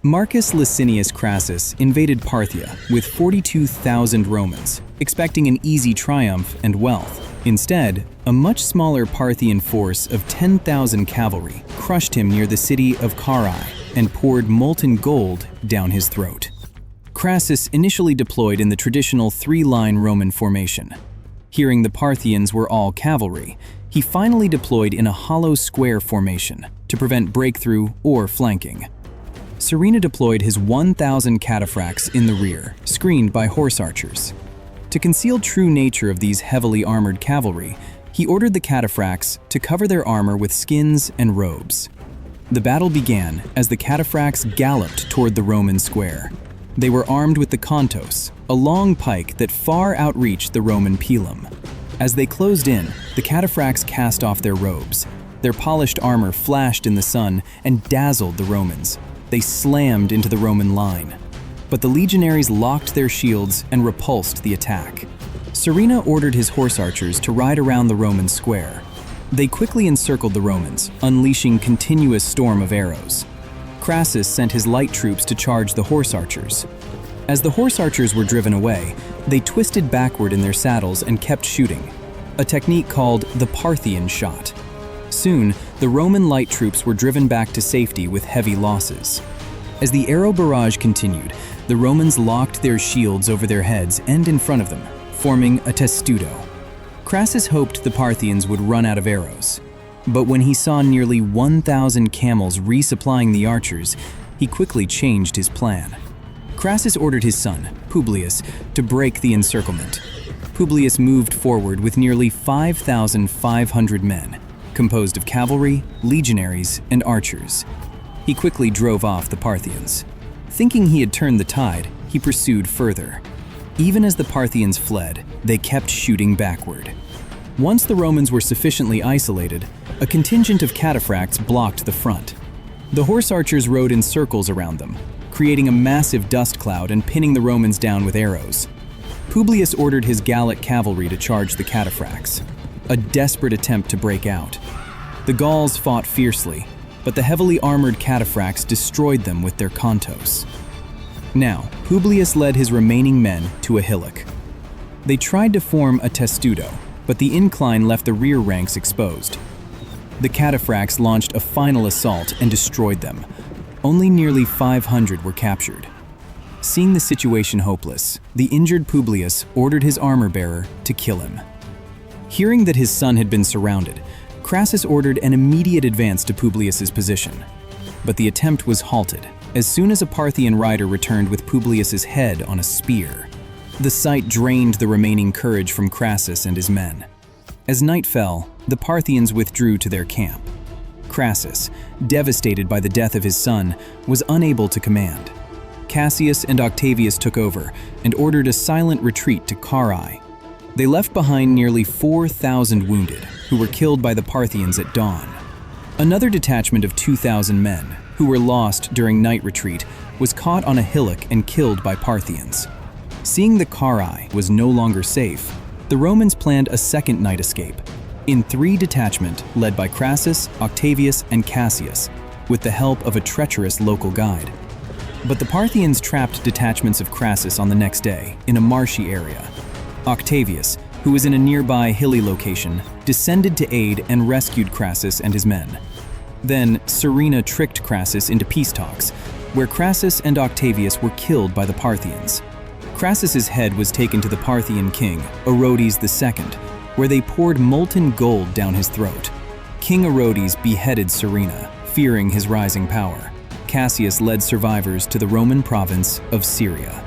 Marcus Licinius Crassus invaded Parthia with 42,000 Romans, expecting an easy triumph and wealth. Instead, a much smaller Parthian force of 10,000 cavalry crushed him near the city of Carrhae and poured molten gold down his throat. Crassus initially deployed in the traditional three-line Roman formation. Hearing the Parthians were all cavalry, he finally deployed in a hollow square formation to prevent breakthrough or flanking. Surena deployed his 1,000 cataphracts in the rear, screened by horse archers. To conceal true nature of these heavily armored cavalry, he ordered the cataphracts to cover their armor with skins and robes. The battle began as the cataphracts galloped toward the Roman square. They were armed with the contos, a long pike that far outreached the Roman pilum. As they closed in, the cataphracts cast off their robes. Their polished armor flashed in the sun and dazzled the Romans. They slammed into the Roman line. But the legionaries locked their shields and repulsed the attack. Surena ordered his horse archers to ride around the Roman square. They quickly encircled the Romans, unleashing continuous storm of arrows. Crassus sent his light troops to charge the horse archers. As the horse archers were driven away, they twisted backward in their saddles and kept shooting, a technique called the Parthian shot. Soon, the Roman light troops were driven back to safety with heavy losses. As the arrow barrage continued, the Romans locked their shields over their heads and in front of them, forming a testudo. Crassus hoped the Parthians would run out of arrows. But when he saw nearly 1,000 camels resupplying the archers, he quickly changed his plan. Crassus ordered his son, Publius, to break the encirclement. Publius moved forward with nearly 5,500 men, composed of cavalry, legionaries, and archers. He quickly drove off the Parthians. Thinking he had turned the tide, he pursued further. Even as the Parthians fled, they kept shooting backward. Once the Romans were sufficiently isolated, a contingent of cataphracts blocked the front. The horse archers rode in circles around them, creating a massive dust cloud and pinning the Romans down with arrows. Publius ordered his Gallic cavalry to charge the cataphracts, a desperate attempt to break out. The Gauls fought fiercely, but the heavily armored cataphracts destroyed them with their contos. Now, Publius led his remaining men to a hillock. They tried to form a testudo, but the incline left the rear ranks exposed. The cataphracts launched a final assault and destroyed them. Only nearly 500 were captured. Seeing the situation hopeless, the injured Publius ordered his armor-bearer to kill him. Hearing that his son had been surrounded, Crassus ordered an immediate advance to Publius's position. But the attempt was halted as soon as a Parthian rider returned with Publius's head on a spear. The sight drained the remaining courage from Crassus and his men. As night fell, the Parthians withdrew to their camp. Crassus, devastated by the death of his son, was unable to command. Cassius and Octavius took over and ordered a silent retreat to Carrhae. They left behind nearly 4,000 wounded, who were killed by the Parthians at dawn. Another detachment of 2,000 men, who were lost during night retreat, was caught on a hillock and killed by Parthians. Seeing the Carrhae was no longer safe, the Romans planned a second night escape, in 3 detachments led by Crassus, Octavius, and Cassius, with the help of a treacherous local guide. But the Parthians trapped detachments of Crassus on the next day in a marshy area. Octavius, who was in a nearby hilly location, descended to aid and rescued Crassus and his men. Then Surena tricked Crassus into peace talks, where Crassus and Octavius were killed by the Parthians. Crassus's head was taken to the Parthian king, Orodes II, where they poured molten gold down his throat. King Orodes beheaded Surena, fearing his rising power. Cassius led survivors to the Roman province of Syria.